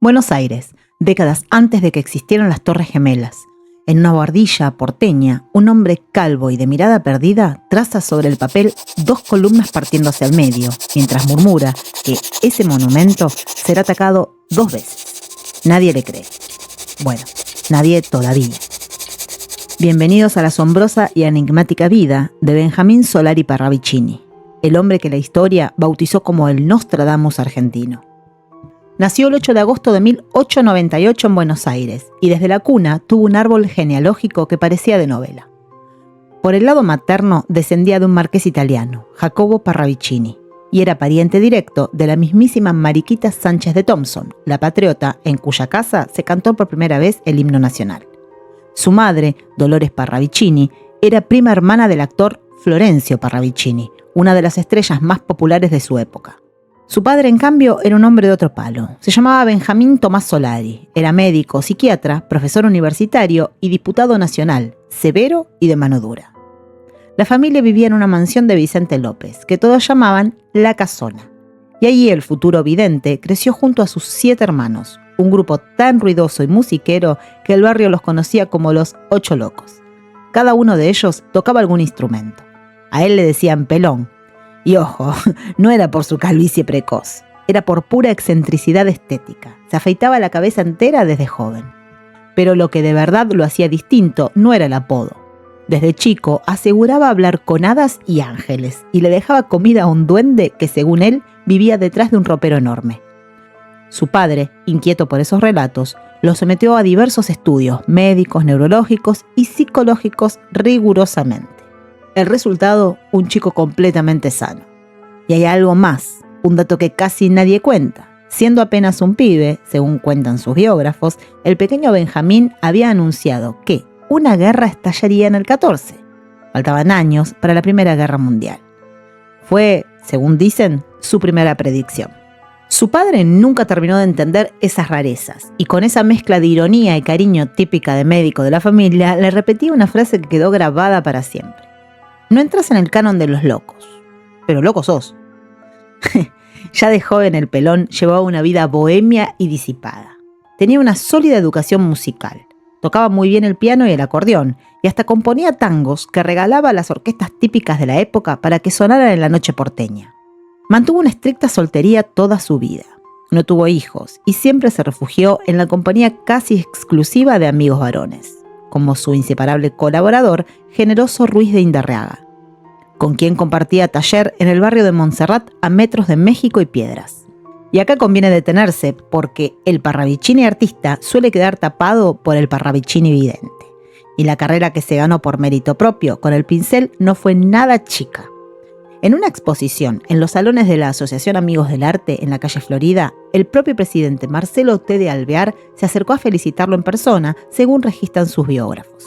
Buenos Aires, décadas antes de que existieran las Torres Gemelas. En una buhardilla porteña, un hombre calvo y de mirada perdida traza sobre el papel 2 columnas partiéndose al medio, mientras murmura que ese monumento será atacado 2 veces. Nadie le cree. Bueno, nadie todavía. Bienvenidos a la asombrosa y enigmática vida de Benjamín Solari Parravicini, el hombre que la historia bautizó como el Nostradamus argentino. Nació el 8 de agosto de 1898 en Buenos Aires y desde la cuna tuvo un árbol genealógico que parecía de novela. Por el lado materno descendía de un marqués italiano, Jacobo Parravicini, y era pariente directo de la mismísima Mariquita Sánchez de Thompson, la patriota en cuya casa se cantó por primera vez el himno nacional. Su madre, Dolores Parravicini, era prima hermana del actor Florencio Parravicini, una de las estrellas más populares de su época. Su padre, en cambio, era un hombre de otro palo. Se llamaba Benjamín Tomás Solari. Era médico, psiquiatra, profesor universitario y diputado nacional, severo y de mano dura. La familia vivía en una mansión de Vicente López, que todos llamaban La Casona. Y allí el futuro vidente creció junto a sus 7 hermanos, un grupo tan ruidoso y musiquero que el barrio los conocía como los 8 locos. Cada uno de ellos tocaba algún instrumento. A él le decían Pelón. Y ojo, no era por su calvicie precoz, era por pura excentricidad estética. Se afeitaba la cabeza entera desde joven. Pero lo que de verdad lo hacía distinto no era el apodo. Desde chico aseguraba hablar con hadas y ángeles y le dejaba comida a un duende que, según él, vivía detrás de un ropero enorme. Su padre, inquieto por esos relatos, lo sometió a diversos estudios médicos, neurológicos y psicológicos rigurosamente. El resultado, un chico completamente sano. Y hay algo más, un dato que casi nadie cuenta. Siendo apenas un pibe, según cuentan sus biógrafos, el pequeño Benjamín había anunciado que una guerra estallaría en el 14. Faltaban años para la Primera Guerra Mundial. Fue, según dicen, su primera predicción. Su padre nunca terminó de entender esas rarezas, y con esa mezcla de ironía y cariño típica de médico de la familia, le repetía una frase que quedó grabada para siempre. No entras en el canon de los locos, pero loco sos. Ya de joven el Pelón llevaba una vida bohemia y disipada. Tenía una sólida educación musical. Tocaba muy bien el piano y el acordeón, y hasta componía tangos que regalaba a las orquestas típicas de la época para que sonaran en la noche porteña. Mantuvo una estricta soltería toda su vida. No tuvo hijos y siempre se refugió en la compañía casi exclusiva de amigos varones, como su inseparable colaborador, Generoso Ruiz de Indarreaga, con quien compartía taller en el barrio de Montserrat a metros de México y Piedras. Y acá conviene detenerse porque el Parravicini artista suele quedar tapado por el Parravicini vidente. Y la carrera que se ganó por mérito propio con el pincel no fue nada chica. En una exposición en los salones de la Asociación Amigos del Arte en la calle Florida, el propio presidente Marcelo T. de Alvear se acercó a felicitarlo en persona, según registran sus biógrafos.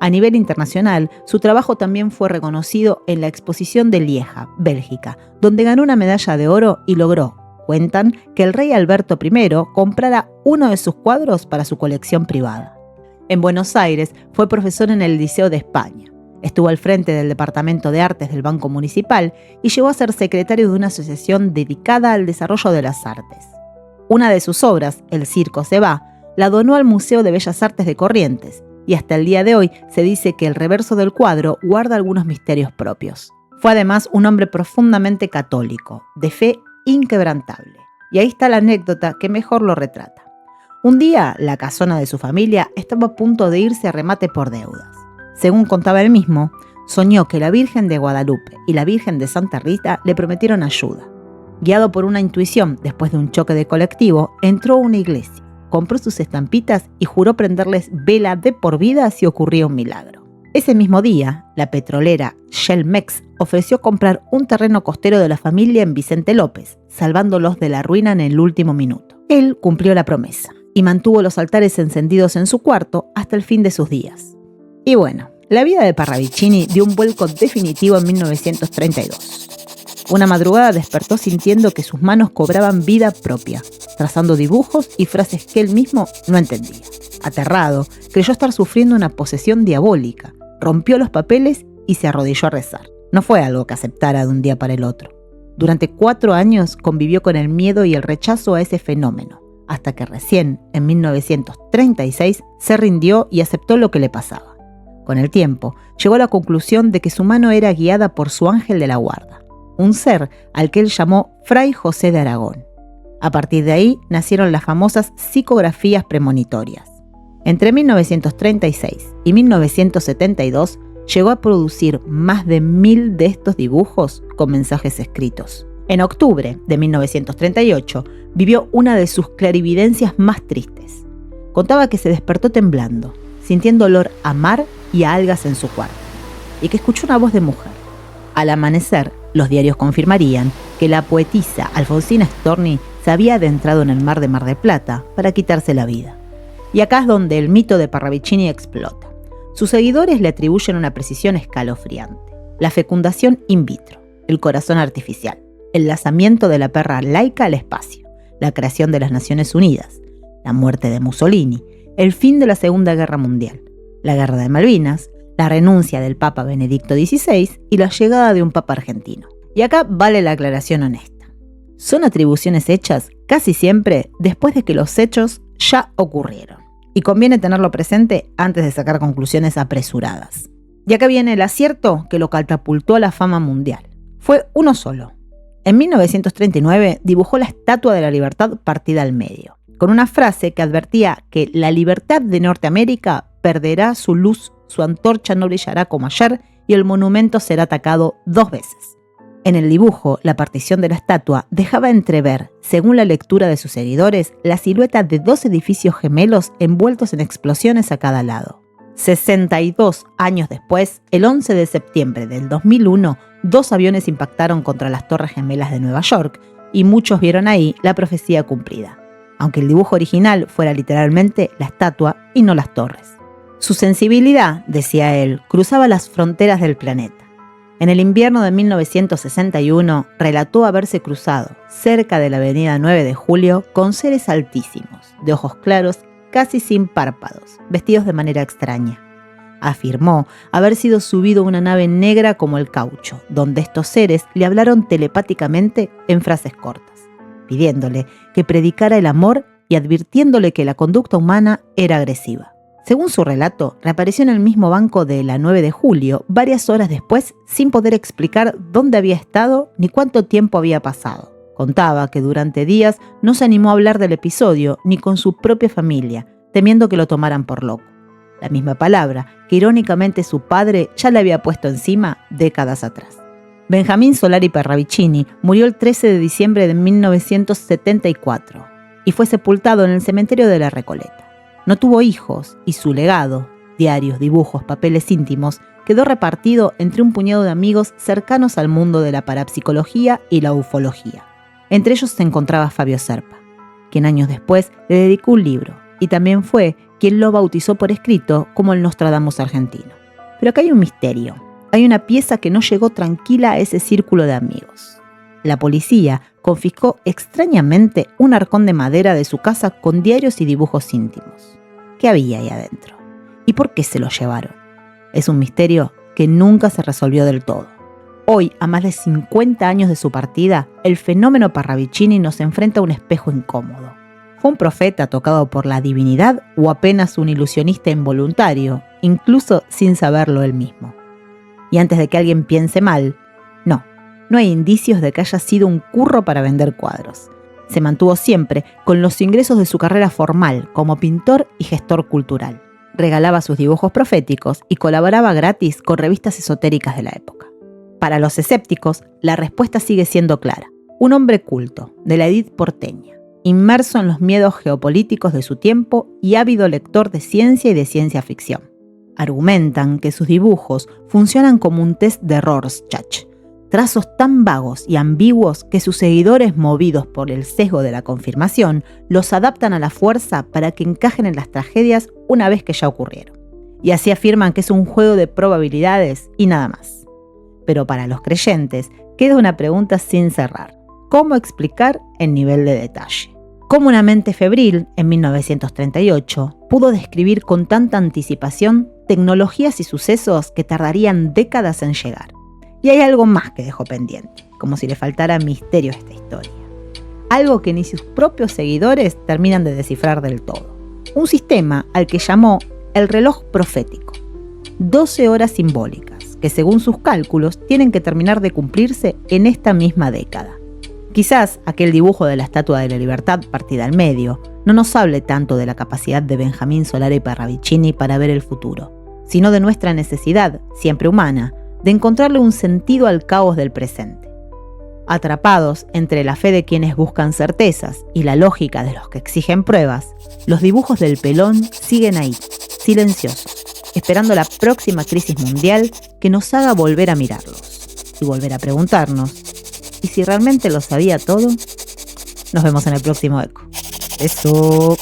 A nivel internacional, su trabajo también fue reconocido en la exposición de Lieja, Bélgica, donde ganó una medalla de oro y logró, cuentan, que el rey Alberto I comprara uno de sus cuadros para su colección privada. En Buenos Aires fue profesor en el Liceo de España. Estuvo al frente del Departamento de Artes del Banco Municipal y llegó a ser secretario de una asociación dedicada al desarrollo de las artes. Una de sus obras, El Circo se va, la donó al Museo de Bellas Artes de Corrientes, y hasta el día de hoy se dice que el reverso del cuadro guarda algunos misterios propios. Fue además un hombre profundamente católico, de fe inquebrantable. Y ahí está la anécdota que mejor lo retrata. Un día, la casona de su familia estaba a punto de irse a remate por deudas. Según contaba él mismo, soñó que la Virgen de Guadalupe y la Virgen de Santa Rita le prometieron ayuda. Guiado por una intuición después de un choque de colectivo, entró a una iglesia, compró sus estampitas y juró prenderles vela de por vida si ocurría un milagro. Ese mismo día, la petrolera Shellmex ofreció comprar un terreno costero de la familia en Vicente López, salvándolos de la ruina en el último minuto. Él cumplió la promesa y mantuvo los altares encendidos en su cuarto hasta el fin de sus días. Y bueno, la vida de Parravicini dio un vuelco definitivo en 1932. Una madrugada despertó sintiendo que sus manos cobraban vida propia, trazando dibujos y frases que él mismo no entendía. Aterrado, creyó estar sufriendo una posesión diabólica, rompió los papeles y se arrodilló a rezar. No fue algo que aceptara de un día para el otro. Durante 4 años convivió con el miedo y el rechazo a ese fenómeno, hasta que recién, en 1936, se rindió y aceptó lo que le pasaba. Con el tiempo, llegó a la conclusión de que su mano era guiada por su ángel de la guarda, un ser al que él llamó Fray José de Aragón. A partir de ahí nacieron las famosas psicografías premonitorias. Entre 1936 y 1972 llegó a producir más de 1000 de estos dibujos con mensajes escritos. En octubre de 1938 vivió una de sus clarividencias más tristes. Contaba que se despertó temblando, sintiendo olor a mar y a algas en su cuarto, y que escuchó una voz de mujer. Al amanecer, los diarios confirmarían que la poetisa Alfonsina Storni se había adentrado en el mar de Mar del Plata para quitarse la vida. Y acá es donde el mito de Parravicini explota. Sus seguidores le atribuyen una precisión escalofriante: la fecundación in vitro, el corazón artificial, el lanzamiento de la perra laica al espacio, la creación de las Naciones Unidas, la muerte de Mussolini, el fin de la Segunda Guerra Mundial, la Guerra de Malvinas, la renuncia del Papa Benedicto XVI y la llegada de un Papa argentino. Y acá vale la aclaración honesta. Son atribuciones hechas casi siempre después de que los hechos ya ocurrieron. Y conviene tenerlo presente antes de sacar conclusiones apresuradas. Y acá viene el acierto que lo catapultó a la fama mundial. Fue uno solo. En 1939 dibujó la Estatua de la Libertad partida al medio, con una frase que advertía que la libertad de Norteamérica perderá su luz, su antorcha no brillará como ayer y el monumento será atacado 2 veces. En el dibujo, la partición de la estatua dejaba entrever, según la lectura de sus seguidores, la silueta de 2 edificios gemelos envueltos en explosiones a cada lado. 62 años después, el 11 de septiembre del 2001, 2 aviones impactaron contra las Torres Gemelas de Nueva York y muchos vieron ahí la profecía cumplida, aunque el dibujo original fuera literalmente la estatua y no las torres. Su sensibilidad, decía él, cruzaba las fronteras del planeta. En el invierno de 1961 relató haberse cruzado cerca de la avenida 9 de Julio con seres altísimos, de ojos claros, casi sin párpados, vestidos de manera extraña. Afirmó haber sido subido a una nave negra como el caucho, donde estos seres le hablaron telepáticamente en frases cortas, pidiéndole que predicara el amor y advirtiéndole que la conducta humana era agresiva. Según su relato, reapareció en el mismo banco de la 9 de julio varias horas después sin poder explicar dónde había estado ni cuánto tiempo había pasado. Contaba que durante días no se animó a hablar del episodio ni con su propia familia, temiendo que lo tomaran por loco. La misma palabra que irónicamente su padre ya le había puesto encima décadas atrás. Benjamín Solari Parravicini murió el 13 de diciembre de 1974 y fue sepultado en el cementerio de la Recoleta. No tuvo hijos y su legado, diarios, dibujos, papeles íntimos, quedó repartido entre un puñado de amigos cercanos al mundo de la parapsicología y la ufología. Entre ellos se encontraba Fabio Serpa, quien años después le dedicó un libro y también fue quien lo bautizó por escrito como el Nostradamus argentino. Pero acá hay un misterio. Hay una pieza que no llegó tranquila a ese círculo de amigos. La policía confiscó extrañamente un arcón de madera de su casa con diarios y dibujos íntimos. ¿Qué había ahí adentro? ¿Y por qué se lo llevaron? Es un misterio que nunca se resolvió del todo. Hoy, a más de 50 años de su partida, el fenómeno Parravicini nos enfrenta a un espejo incómodo. ¿Fue un profeta tocado por la divinidad o apenas un ilusionista involuntario, incluso sin saberlo él mismo? Y antes de que alguien piense mal, no hay indicios de que haya sido un curro para vender cuadros. Se mantuvo siempre con los ingresos de su carrera formal como pintor y gestor cultural. Regalaba sus dibujos proféticos y colaboraba gratis con revistas esotéricas de la época. Para los escépticos, la respuesta sigue siendo clara. Un hombre culto, de la élite porteña, inmerso en los miedos geopolíticos de su tiempo y ávido lector de ciencia y de ciencia ficción. Argumentan que sus dibujos funcionan como un test de Rorschach, trazos tan vagos y ambiguos que sus seguidores, movidos por el sesgo de la confirmación, los adaptan a la fuerza para que encajen en las tragedias una vez que ya ocurrieron. Y así afirman que es un juego de probabilidades y nada más. Pero para los creyentes queda una pregunta sin cerrar: ¿cómo explicar el nivel de detalle? ¿Cómo una mente febril, en 1938, pudo describir con tanta anticipación tecnologías y sucesos que tardarían décadas en llegar? Y hay algo más que dejó pendiente, como si le faltara misterio a esta historia. algo que ni sus propios seguidores terminan de descifrar del todo. Un sistema al que llamó el reloj profético. 12 horas simbólicas, que según sus cálculos tienen que terminar de cumplirse en esta misma década. Quizás aquel dibujo de la Estatua de la Libertad partida al medio no nos hable tanto de la capacidad de Benjamín Solari Parravicini para ver el futuro, sino de nuestra necesidad, siempre humana, de encontrarle un sentido al caos del presente. Atrapados entre la fe de quienes buscan certezas y la lógica de los que exigen pruebas, los dibujos del Pelón siguen ahí, silenciosos, esperando la próxima crisis mundial que nos haga volver a mirarlos y volver a preguntarnos, ¿y si realmente lo sabía todo? Nos vemos en el próximo Eco. Eso.